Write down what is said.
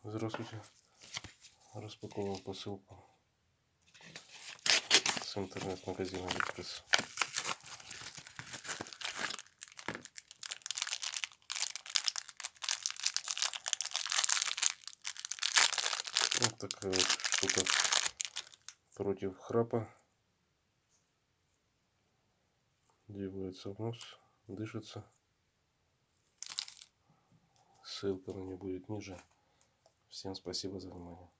Здравствуйте. Распаковывал посылку с интернет-магазина Алиэкспресс. Вот такая вот штука против храпа. Девается в нос, дышится. Ссылка на нее будет ниже. Всем спасибо за внимание.